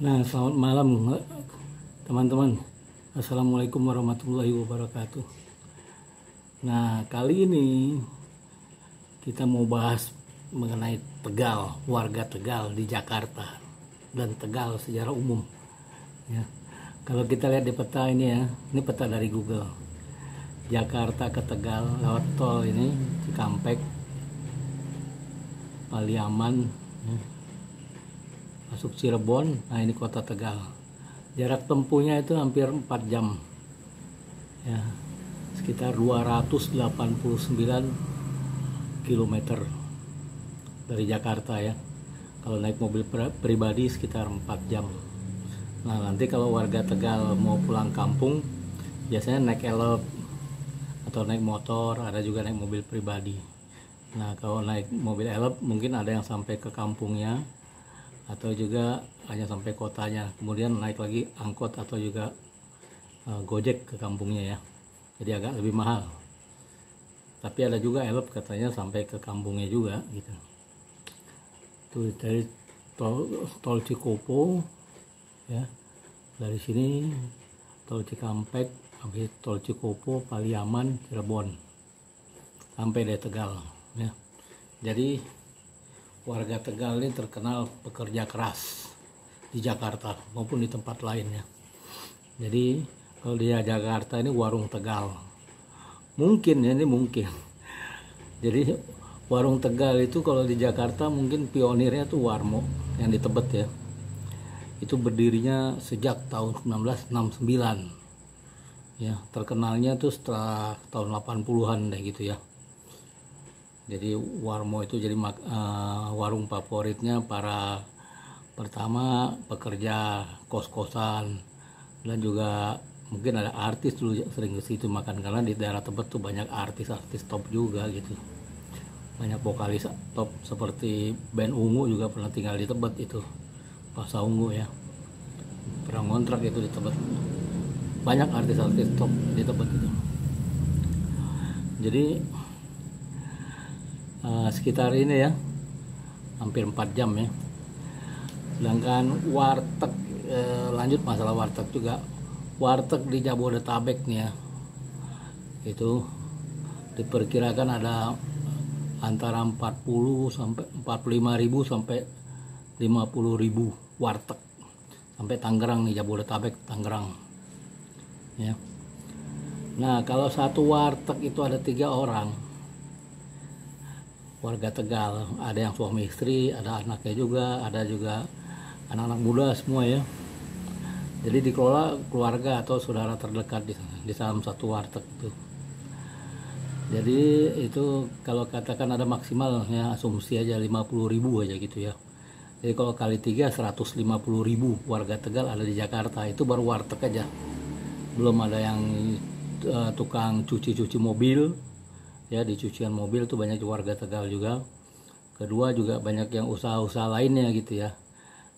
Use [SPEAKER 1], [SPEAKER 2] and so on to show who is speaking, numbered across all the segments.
[SPEAKER 1] Nah, selamat malam teman-teman. Assalamualaikum warahmatullahi wabarakatuh. Nah, kali ini kita mau bahas mengenai Tegal, warga Tegal di Jakarta dan Tegal secara umum. Ya, kalau kita lihat di peta ini ya, ini peta dari Google. Jakarta ke Tegal lewat tol ini Cikampek, Paliaman, ya, masuk Cirebon. Nah, ini kota Tegal. Jarak tempuhnya itu hampir 4 jam ya, sekitar 289 km dari Jakarta ya. Kalau naik mobil pribadi sekitar 4 jam. Nah, nanti kalau warga Tegal mau pulang kampung biasanya naik elep atau naik motor, ada juga naik mobil pribadi. Nah, kalau naik mobil elep mungkin ada yang sampai ke kampungnya atau juga hanya sampai kotanya, kemudian naik lagi angkot atau juga gojek ke kampungnya ya, jadi agak lebih mahal. Tapi ada juga elep katanya sampai ke kampungnya juga gitu. Tuh dari tol Cikopo ya, dari sini tol Cikampek, habis tol Cikopo, Paliaman, Cirebon, sampai di Tegal ya. Jadi warga Tegal ini terkenal pekerja keras di Jakarta maupun di tempat lainnya. Jadi kalau di Jakarta ini warung Tegal. Mungkin ya, ini mungkin. Jadi warung Tegal itu kalau di Jakarta mungkin pionirnya tuh Warmo yang di Tebet ya. Itu berdirinya sejak tahun 1969. Ya, terkenalnya tuh setelah tahun 80-an deh gitu ya. Jadi Warmo itu jadi warung favoritnya para pertama pekerja kos-kosan, dan juga mungkin ada artis dulu sering ke situ makan, karena di daerah Tebet tuh banyak artis-artis top juga gitu. Banyak vokalis top seperti band Ungu juga pernah tinggal di Tebet itu. Pasha Ungu ya. Pernah ngontrak itu di Tebet. Banyak artis-artis top di Tebet itu. Jadi sekitar ini ya hampir 4 jam ya. Sedangkan warteg, lanjut masalah warteg juga. Warteg di Jabodetabek nih ya, itu diperkirakan ada antara 40 sampai 45.000 sampai 50.000 warteg sampai Tangerang nih, Jabodetabek Tangerang ya. Nah, kalau satu warteg itu ada 3 orang warga Tegal, ada yang suami istri, ada anaknya juga, ada juga anak-anak muda semua ya. Jadi dikelola keluarga atau saudara terdekat di dalam satu warteg itu. Jadi itu kalau katakan ada maksimal ya, asumsi aja 50.000 aja gitu ya. Jadi kalau kali 3 150.000 warga Tegal ada di Jakarta. Itu baru warteg aja. Belum ada yang tukang cuci mobil. Ya, di cucian mobil tuh banyak warga Tegal juga. Kedua juga banyak yang usaha-usaha lainnya gitu ya.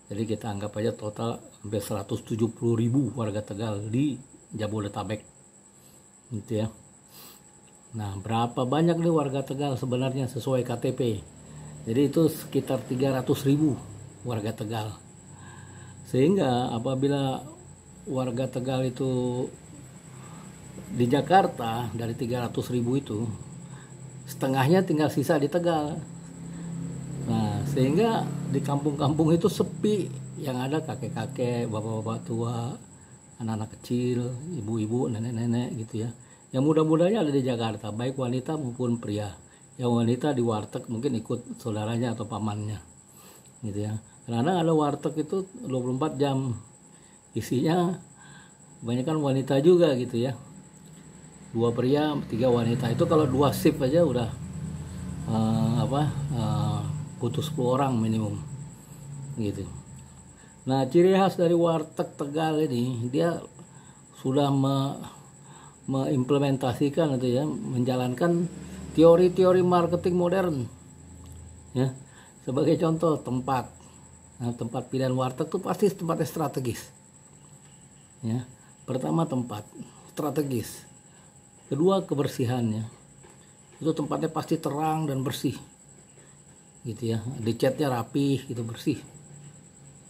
[SPEAKER 1] Jadi kita anggap aja total hampir 170.000 warga Tegal di Jabodetabek gitu ya. Nah, berapa banyak nih warga Tegal sebenarnya sesuai KTP? Jadi itu sekitar 300.000 warga Tegal. Sehingga apabila warga Tegal itu di Jakarta dari 300.000 itu, setengahnya tinggal sisa di Tegal. Nah, sehingga di kampung-kampung itu sepi, yang ada kakek-kakek, bapak-bapak tua, anak-anak kecil, ibu-ibu, nenek-nenek gitu ya. Yang muda-mudanya ada di Jakarta, baik wanita maupun pria. Yang wanita di warteg mungkin ikut saudaranya atau pamannya gitu ya. Karena ada warteg itu 24 jam, isinya kebanyakan wanita juga gitu ya. 2 pria, 3 wanita. Itu kalau 2 shift aja udah butuh 10 orang minimum gitu. Nah, ciri khas dari warteg Tegal ini, dia sudah mengimplementasikan itu ya, menjalankan teori-teori marketing modern ya. Sebagai contoh tempat, nah, tempat pilihan warteg tuh pasti tempatnya strategis ya. Pertama tempat strategis, kedua kebersihannya, itu tempatnya pasti terang dan bersih gitu ya, dicatnya rapih gitu, bersih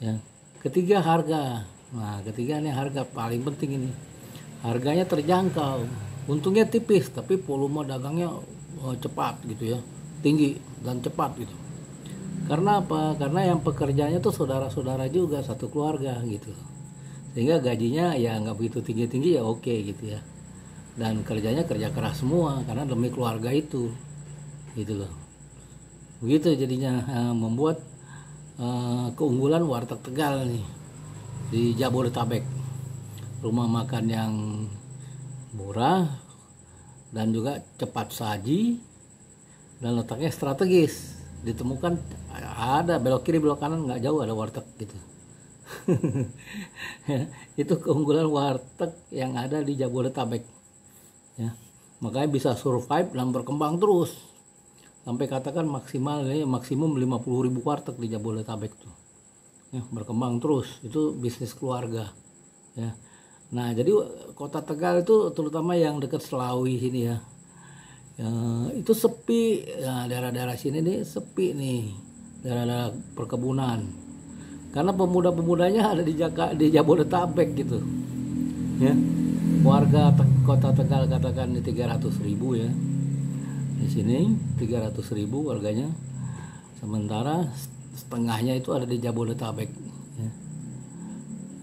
[SPEAKER 1] ya. Ketiga harga. Nah, ketiga nih harga paling penting ini. Harganya terjangkau. Untungnya tipis, tapi volume dagangnya cepat gitu ya. Tinggi dan cepat gitu. Karena apa? Karena yang pekerjanya tuh saudara-saudara juga, satu keluarga gitu. Sehingga gajinya ya nggak begitu tinggi-tinggi ya oke gitu ya. Dan kerjanya kerja keras semua karena demi keluarga itu. Gitu loh. Begitu jadinya membuat keunggulan warteg Tegal nih di Jabodetabek. Rumah makan yang murah dan juga cepat saji dan letaknya strategis. Ditemukan ada belok kiri belok kanan nggak jauh ada warteg gitu. Itu keunggulan warteg yang ada di Jabodetabek ya. Makanya bisa survive dan berkembang terus sampai katakan maksimum 50.000 warteg di Jabodetabek tuh ya, berkembang terus. Itu bisnis keluarga ya. Nah, jadi kota Tegal itu terutama yang dekat Selawi sini ya, itu sepi ya, daerah-daerah sini nih sepi nih, daerah-daerah perkebunan, karena pemuda-pemudanya ada di Jabodetabek gitu ya. Warga kota Tegal katakan di 300.000 ya, di sini 300.000 warganya, sementara setengahnya itu ada di Jabodetabek ya.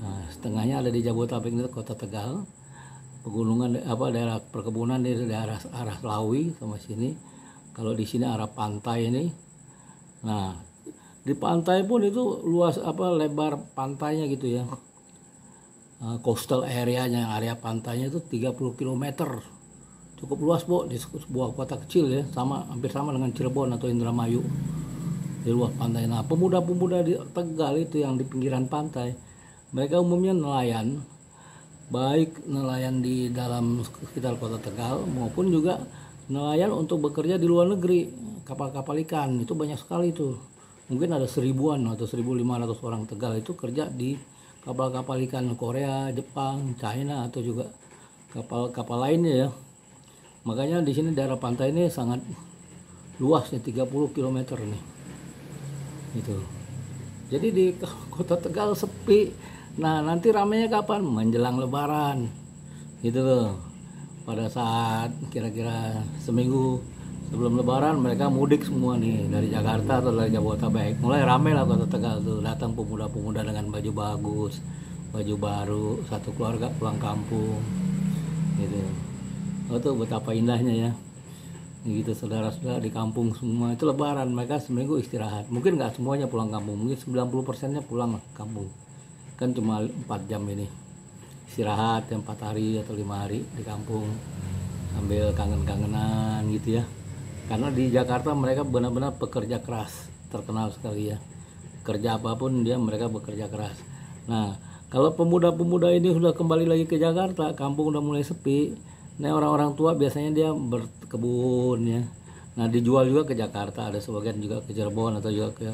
[SPEAKER 1] Nah, setengahnya ada di Jabodetabek itu kota Tegal. Pegunungan daerah perkebunan di daerah arah Selawi sama sini. Kalau di sini arah pantai ini. Nah, di pantai pun itu luas lebar pantainya gitu ya. Coastal area-nya, area pantainya itu 30 km. Cukup luas, Bu, di sebuah kota kecil ya, hampir sama dengan Cirebon atau Indramayu. Di luas pantai. Nah, pemuda-pemuda di Tegal itu yang di pinggiran pantai, mereka umumnya nelayan. Baik nelayan di dalam sekitar kota Tegal maupun juga nelayan untuk bekerja di luar negeri, kapal-kapal ikan itu banyak sekali itu. Mungkin ada 1000-an atau 1.500 orang Tegal itu kerja di kapal-kapal ikan Korea, Jepang, China atau juga kapal-kapal lainnya ya. Makanya di sini daerah pantai ini sangat luas ya, 30 km nih. Gitu. Jadi di kota Tegal sepi. Nah, nanti ramenya kapan? Menjelang Lebaran gitu loh. Pada saat kira-kira seminggu sebelum Lebaran mereka mudik semua nih dari Jakarta atau dari Jabodetabek. Mulai rame lah kota Tegal tuh, datang pemuda-pemuda dengan baju bagus, baju baru, satu keluarga pulang kampung gitu. Oh tuh betapa indahnya ya gitu, saudara-saudara di kampung semua itu Lebaran, mereka seminggu istirahat. Mungkin nggak semuanya pulang kampung, mungkin 90%-nya pulang kampung. Kan cuma 4 jam ini istirahat, 4 hari atau 5 hari di kampung sambil kangen-kangenan gitu ya. Karena di Jakarta mereka benar-benar pekerja keras, terkenal sekali ya, kerja apapun mereka bekerja keras. Nah, kalau pemuda-pemuda ini sudah kembali lagi ke Jakarta, kampung udah mulai sepi. Nah, orang-orang tua biasanya dia berkebun ya. Nah, dijual juga ke Jakarta, ada sebagian juga ke Cirebon atau juga ke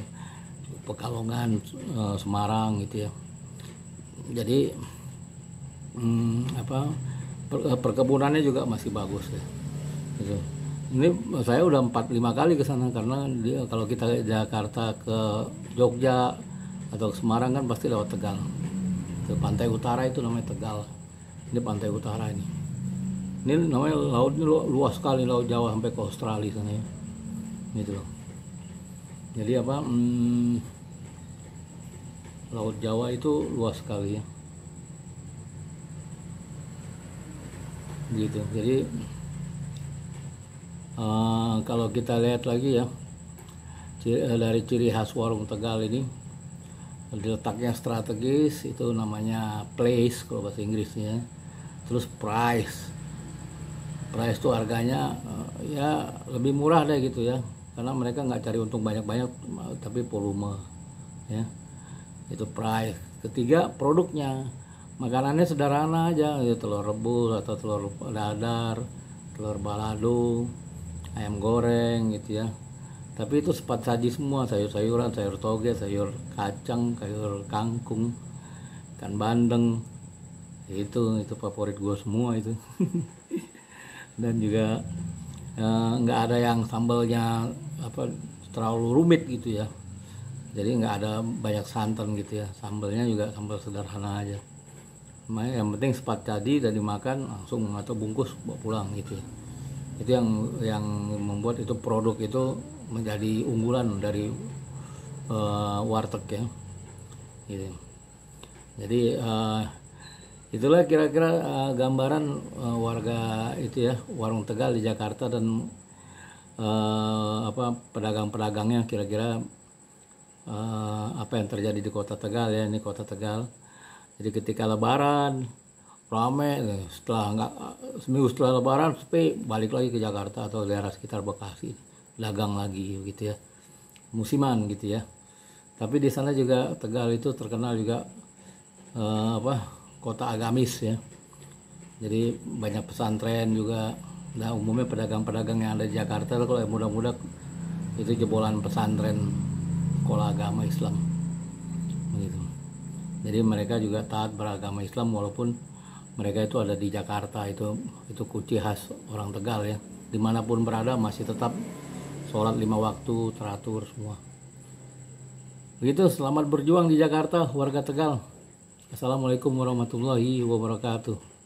[SPEAKER 1] Pekalongan, Semarang gitu ya. Jadi perkebunannya juga masih bagus ya. Gitu. Ini saya udah 4-5 kali ke sana karena kalau kita ke Jakarta ke Jogja atau ke Semarang kan pasti lewat Tegal. Ke pantai utara itu namanya Tegal. Ini pantai utara ini. Ini namanya lautnya luas sekali, Laut Jawa sampai ke Australia sana ya. Gitu loh. Jadi Laut Jawa itu luas sekali ya. Gitu. Jadi kalau kita lihat lagi ya, dari ciri khas warung Tegal ini, letaknya strategis itu namanya place kalau bahasa Inggrisnya. Terus price itu harganya ya lebih murah deh gitu ya, karena mereka nggak cari untung banyak-banyak tapi volume ya. Itu price. Ketiga, produknya, makanannya sederhana aja ya, telur rebus atau telur dadar, telur balado, ayam goreng gitu ya. Tapi itu cepat saji semua, sayur-sayuran, sayur toge, sayur kacang, sayur kangkung, ikan bandeng. Itu favorit gue semua itu. Dan juga nggak ada yang sambalnya terlalu rumit gitu ya. Jadi nggak ada banyak santan gitu ya, sambalnya juga sambal sederhana aja. Yang penting sepat tadi dan dimakan langsung atau bungkus bawa pulang gitu ya. Itu yang membuat itu produk itu menjadi unggulan dari warteg ya gitu. Jadi itulah kira-kira gambaran warga itu ya, warung Tegal di Jakarta dan pedagang-pedagangnya kira-kira apa yang terjadi di kota Tegal ya. Ini kota Tegal. Jadi ketika Lebaran rame, setelah nggak seminggu setelah Lebaran sepi, balik lagi ke Jakarta atau daerah sekitar Bekasi, dagang lagi gitu ya, musiman gitu ya. Tapi di sana juga Tegal itu terkenal juga kota agamis ya. Jadi banyak pesantren juga. Nah umumnya pedagang-pedagang yang ada di Jakarta kalau yang muda-muda itu jebolan pesantren sekolah agama Islam begitu. Jadi mereka juga taat beragama Islam walaupun mereka itu ada di Jakarta. Itu kunci khas orang Tegal ya, dimanapun berada masih tetap sholat 5 waktu teratur semua begitu. Selamat berjuang di Jakarta warga Tegal. Assalamualaikum warahmatullahi wabarakatuh.